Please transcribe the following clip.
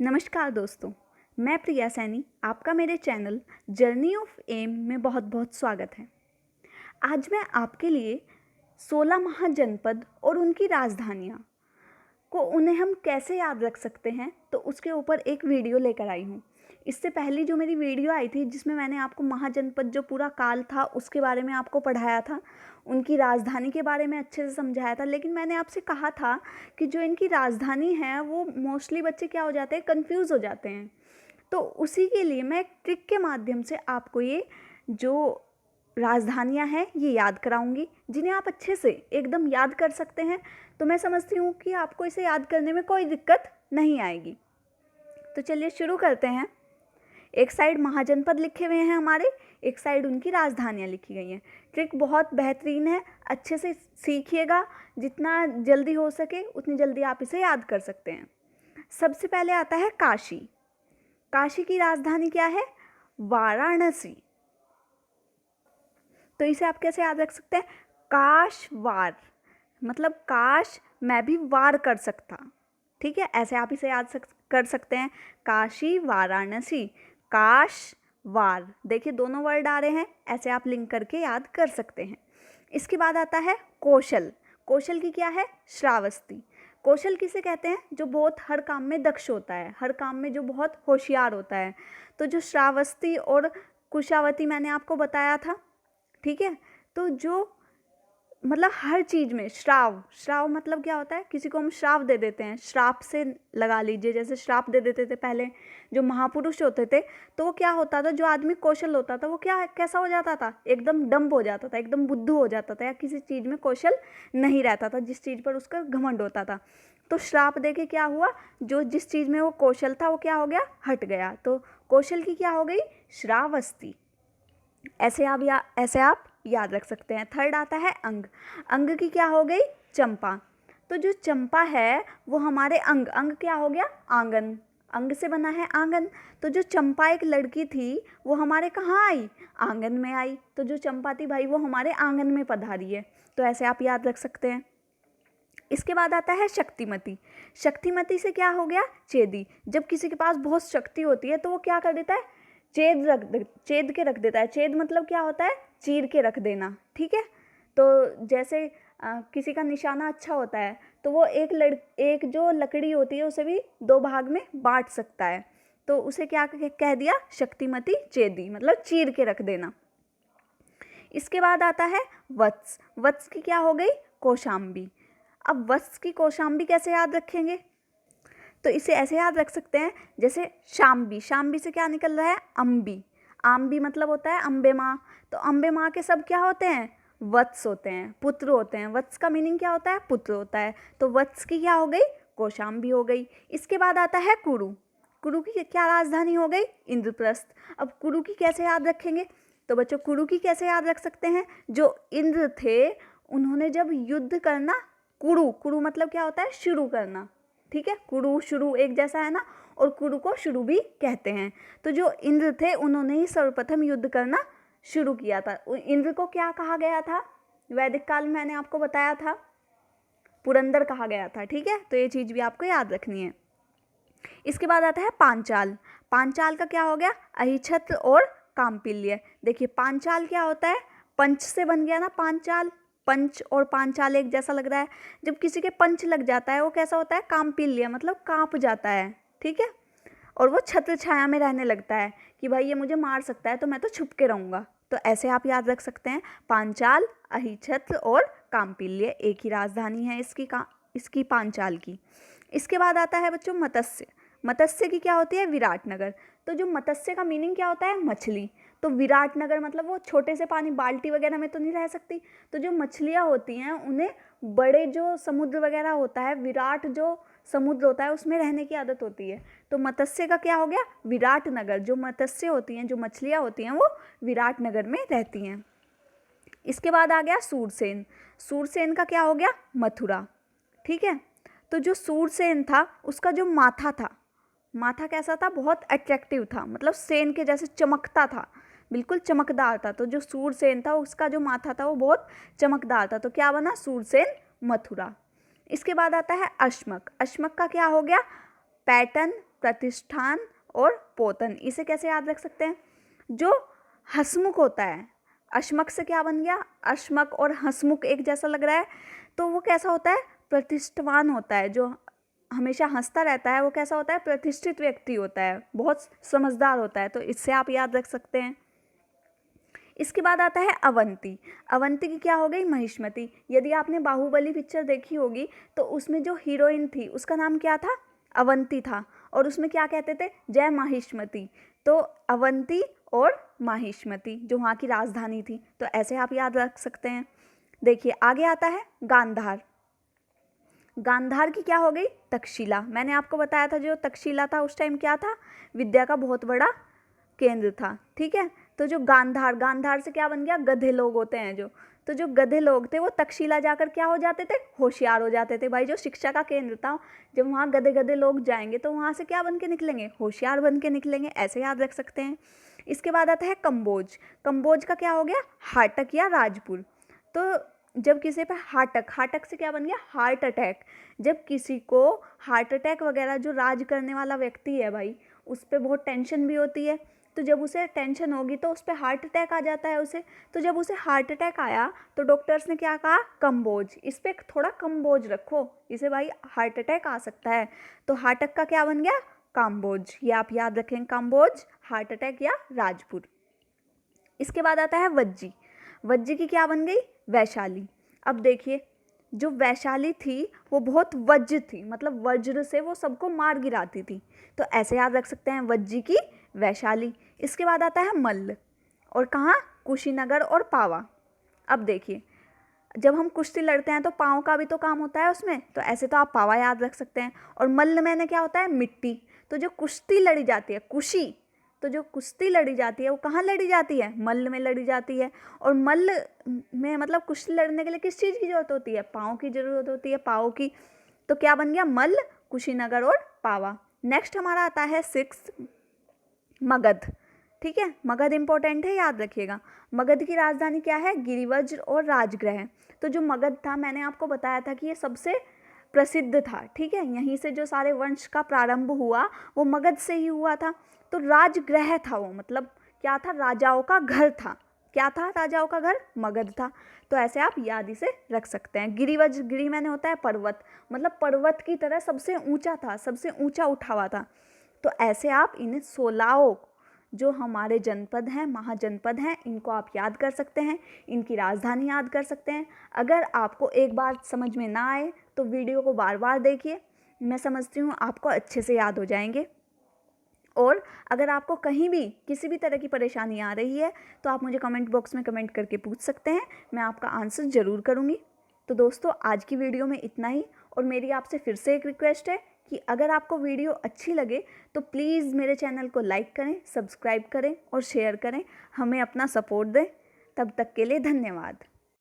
नमस्कार दोस्तों, मैं प्रिया सैनी। आपका मेरे चैनल जर्नी ऑफ एम में बहुत बहुत स्वागत है। आज मैं आपके लिए 16 महाजनपद और उनकी राजधानियाँ को उन्हें हम कैसे याद रख सकते हैं, तो उसके ऊपर एक वीडियो लेकर आई हूँ। इससे पहले जो मेरी वीडियो आई थी जिसमें मैंने आपको महाजनपद जो पूरा काल था उसके बारे में आपको पढ़ाया था, उनकी राजधानी के बारे में अच्छे से समझाया था। लेकिन मैंने आपसे कहा था कि जो इनकी राजधानी है वो मोस्टली बच्चे क्या हो जाते हैं, कंफ्यूज हो जाते हैं। तो उसी के लिए मैं एक ट्रिक के माध्यम से आपको ये जो राजधानियाँ हैं ये याद कराऊंगी, जिन्हें आप अच्छे से एकदम याद कर सकते हैं। तो मैं समझती हूँ कि आपको इसे याद करने में कोई दिक्कत नहीं आएगी। तो चलिए शुरू करते हैं। एक साइड महाजनपद लिखे हुए हैं हमारे, एक साइड उनकी राजधानियाँ लिखी गई हैं। ट्रिक बहुत बेहतरीन है, अच्छे से सीखिएगा। जितना जल्दी हो सके उतनी जल्दी आप इसे याद कर सकते हैं। सबसे पहले आता है काशी। काशी की राजधानी क्या है? वाराणसी। तो इसे आप कैसे याद रख सकते हैं? काश वार, मतलब काश मैं भी वार कर सकता। ठीक है, ऐसे आप इसे याद कर सकते हैं। काशी वाराणसी, काश वार। देखिए दोनों वर्ड आ रहे हैं, ऐसे आप लिंक करके याद कर सकते हैं। इसके बाद आता है कौशल। कौशल की क्या है? श्रावस्ती। कौशल किसे कहते हैं? जो बहुत हर काम में दक्ष होता है, हर काम में जो बहुत होशियार होता है। तो जो श्रावस्ती और कुशावती मैंने आपको बताया था, ठीक है। तो जो मतलब हर चीज़ में श्राव, श्राव मतलब क्या होता है? किसी को हम श्राप दे देते हैं, श्राप से लगा लीजिए। जैसे श्राप दे देते थे पहले जो महापुरुष होते थे, तो वो क्या होता था, जो आदमी कौशल होता था वो क्या कैसा हो जाता था? एकदम डम्ब हो जाता था, एकदम बुद्धू हो जाता था, या किसी चीज़ में कौशल नहीं रहता था, जिस चीज़ पर उसका घमंड होता था। तो श्राप दे के क्या हुआ, जो जिस चीज़ में वो कौशल था वो क्या हो गया? हट गया। तो कौशल की क्या हो गई? श्रावस्ती। ऐसे आप याद रख सकते हैं। थर्ड आता है अंग। अंग की क्या हो गई? चंपा। तो जो चंपा है वो हमारे अंग, अंग क्या हो गया? आंगन। अंग से बना है आंगन। तो जो चंपा एक लड़की थी वो हमारे कहाँ आई? आंगन में आई। तो जो चंपा थी भाई वो हमारे आंगन में पधारी है। तो ऐसे आप याद रख सकते हैं। इसके बाद आता है शक्तिमती। शक्तिमती से क्या हो गया? चेदी। जब किसी के पास बहुत शक्ति होती है तो वो क्या कर देता है? चेद के रख देता है। चेद मतलब क्या होता है? चीर के रख देना। ठीक है। तो जैसे किसी का निशाना अच्छा होता है तो वो एक जो लकड़ी होती है उसे भी दो भाग में बांट सकता है। तो उसे क्या कह दिया? शक्तिमती चेदी, मतलब चीर के रख देना। इसके बाद आता है वत्स। वत्स की क्या हो गई? कौशाम्बी। अब वत्स की कौशाम्बी कैसे याद रखेंगे? तो इसे ऐसे याद रख सकते हैं, जैसे शाम्बी। शाम्बी से क्या निकल रहा है? अम्बी। आम्बी मतलब होता है अम्बे माँ। तो अम्बे माँ के सब क्या होते हैं? वत्स होते हैं, पुत्र होते हैं। वत्स का मीनिंग क्या होता है? पुत्र होता है। तो वत्स की क्या हो गई? कौशाम्बी हो गई। इसके बाद आता है कुरु। कुरु की क्या राजधानी हो गई? इंद्रप्रस्थ। अब कुरु की कैसे याद रखेंगे? तो बच्चों कुरु की कैसे याद रख सकते हैं? जो इंद्र थे उन्होंने जब युद्ध करना, कुरु, कुरु मतलब क्या होता है? शुरू करना। ठीक है, कुरु शुरू एक जैसा है ना, और कुरु को शुरू भी कहते हैं। तो जो इंद्र थे उन्होंने ही सर्वप्रथम युद्ध करना शुरू किया था। इंद्र को क्या कहा गया था? वैदिक काल में मैंने आपको बताया था, पुरंदर कहा गया था। ठीक है, तो ये चीज़ भी आपको याद रखनी है। इसके बाद आता है पांचाल। पांचाल का क्या हो गया? अहिछत्र और काम्पिल्य। देखिए पांचाल क्या होता है? पंच से बन गया ना पांचाल। पंच और पांचाल एक जैसा लग रहा है। जब किसी के पंच लग जाता है वो कैसा होता है? काम्पिल्य, मतलब कांप जाता है। ठीक है, और वो छत्र छाया में रहने लगता है कि भाई ये मुझे मार सकता है तो मैं तो छुप के रहूँगा। तो ऐसे आप याद रख सकते हैं। पांचाल, अहिछत्र और काम्पिल्य एक ही राजधानी है इसकी पांचाल की। इसके बाद आता है बच्चों मत्स्य। मत्स्य की क्या होती है? विराटनगर। तो जो मत्स्य का मीनिंग क्या होता है? मछली। तो विराटनगर मतलब वो छोटे से पानी बाल्टी वगैरह में तो नहीं रह सकती। तो जो मछलियाँ होती हैं उन्हें बड़े जो समुद्र वगैरह होता है, विराट जो समुद्र होता है उसमें रहने की आदत होती है। तो मत्स्य का क्या हो गया? विराटनगर। जो मत्स्य होती हैं, जो मछलियाँ होती हैं वो विराटनगर में रहती हैं। इसके बाद आ गया सूरसेन। सूरसेन का क्या हो गया? मथुरा। ठीक है, तो जो सूरसेन था उसका जो माथा था, माथा कैसा था? बहुत अट्रैक्टिव था, मतलब सेन के जैसे चमकता था, बिल्कुल चमकदार था। तो जो सूरसेन था उसका जो माथा था वो बहुत चमकदार था। तो क्या बना? सूरसेन मथुरा। इसके बाद आता है अश्मक। अश्मक का क्या हो गया? पैटर्न, प्रतिष्ठान और पोतन। इसे कैसे याद रख सकते हैं? जो हंसमुख होता है, अश्मक से क्या बन गया? अश्मक और हंसमुख एक जैसा लग रहा है, तो वो कैसा होता है? प्रतिष्ठवान होता है। जो हमेशा हंसता रहता है वो कैसा होता है? प्रतिष्ठित व्यक्ति होता है, बहुत समझदार होता है। तो इससे आप याद रख सकते हैं। इसके बाद आता है अवंती। अवंती की क्या हो गई? महिष्मति। यदि आपने बाहुबली पिक्चर देखी होगी तो उसमें जो हीरोइन थी उसका नाम क्या था? अवंती था। और उसमें क्या कहते थे? जय माहिष्मति। तो अवंती और माहिष्मति जो वहाँ की राजधानी थी। तो ऐसे आप याद रख सकते हैं। देखिए आगे आता है गांधार। गांधार की क्या हो गई? तक्षशिला। मैंने आपको बताया था जो तक्षशिला था उस टाइम क्या था? विद्या का बहुत बड़ा केंद्र था। ठीक है, तो जो गांधार, गांधार से क्या बन गया? गधे लोग होते हैं जो। तो जो गधे लोग थे वो तक्षशिला जाकर क्या हो जाते थे? होशियार हो जाते थे। भाई जो शिक्षा का केंद्र था, जब वहाँ गधे गधे लोग जाएंगे तो वहाँ से क्या बन के निकलेंगे? होशियार बन के निकलेंगे। ऐसे याद रख सकते हैं। इसके बाद आता है कंबोज। कंबोज का क्या हो गया? हाटक या राजपुर। तो जब किसी पे हाटक, हाटक से क्या बन गया? Heart attack. जब किसी को हार्ट अटैक वगैरह, जो राज करने वाला व्यक्ति है भाई, उस पर बहुत टेंशन भी होती है, तो जब उसे टेंशन होगी तो उस पर हार्ट अटैक आ जाता है उसे। तो जब उसे हार्ट अटैक आया तो डॉक्टर्स ने क्या कहा? कंबोज। इस पर थोड़ा कंबोज रखो, इसे भाई हार्ट अटैक आ सकता है। तो हाटक का क्या बन गया? काम्बोज। ये आप याद रखें, काम्बोज, हार्ट अटैक या राजपुर। इसके बाद आता है वज्जी। वज्जी की क्या बन गई? वैशाली। अब देखिए जो वैशाली थी वो बहुत वज्र थी, मतलब वज्र से वो सबको मार गिराती थी। तो ऐसे याद रख सकते हैं, वज्जी की वैशाली। इसके बाद आता है मल्ल। और कहाँ? कुशीनगर और पावा। अब देखिए जब हम कुश्ती लड़ते हैं तो पाँव का भी तो काम होता है उसमें, तो ऐसे तो आप पावा याद रख सकते हैं। और मल्ल में क्या होता है? मिट्टी। तो जो कुश्ती लड़ी जाती है, कुशी, तो जो कुश्ती लड़ी जाती है वो कहाँ लड़ी जाती है? मल्ल में लड़ी जाती है। और मल्ल में मतलब कुश्ती लड़ने के लिए किस चीज़ की जरूरत होती है? पाँव की जरूरत होती है, पाँव की। तो क्या बन गया? मल्ल, कुशीनगर और पावा। नेक्स्ट हमारा आता है 6 मगध। ठीक है, मगध इंपॉर्टेंट है, याद रखिएगा। मगध की राजधानी क्या है? गिरिवज्र और राजगृह। तो जो मगध था मैंने आपको बताया था कि ये सबसे प्रसिद्ध था। ठीक है, यहीं से जो सारे वंश का प्रारंभ हुआ वो मगध से ही हुआ था। तो राजगृह था वो, मतलब क्या था? राजाओं का घर था। क्या था? राजाओं का घर मगध था। तो ऐसे आप याद इसे रख सकते हैं। गिरिवज्र, गिरी मैंने होता है पर्वत, मतलब पर्वत की तरह सबसे ऊंचा था, सबसे ऊंचा उठा हुआ था। तो ऐसे आप इन 16 जो हमारे जनपद हैं, महाजनपद हैं, इनको आप याद कर सकते हैं, इनकी राजधानी याद कर सकते हैं। अगर आपको एक बार समझ में ना आए तो वीडियो को बार बार देखिए, मैं समझती हूँ आपको अच्छे से याद हो जाएंगे। और अगर आपको कहीं भी किसी भी तरह की परेशानी आ रही है तो आप मुझे कमेंट बॉक्स में कमेंट करके पूछ सकते हैं, मैं आपका आंसर ज़रूर करूँगी। तो दोस्तों आज की वीडियो में इतना ही। और मेरी आपसे फिर से एक रिक्वेस्ट है कि अगर आपको वीडियो अच्छी लगे तो प्लीज़ मेरे चैनल को लाइक करें, सब्सक्राइब करें और शेयर करें, हमें अपना सपोर्ट दें। तब तक के लिए धन्यवाद।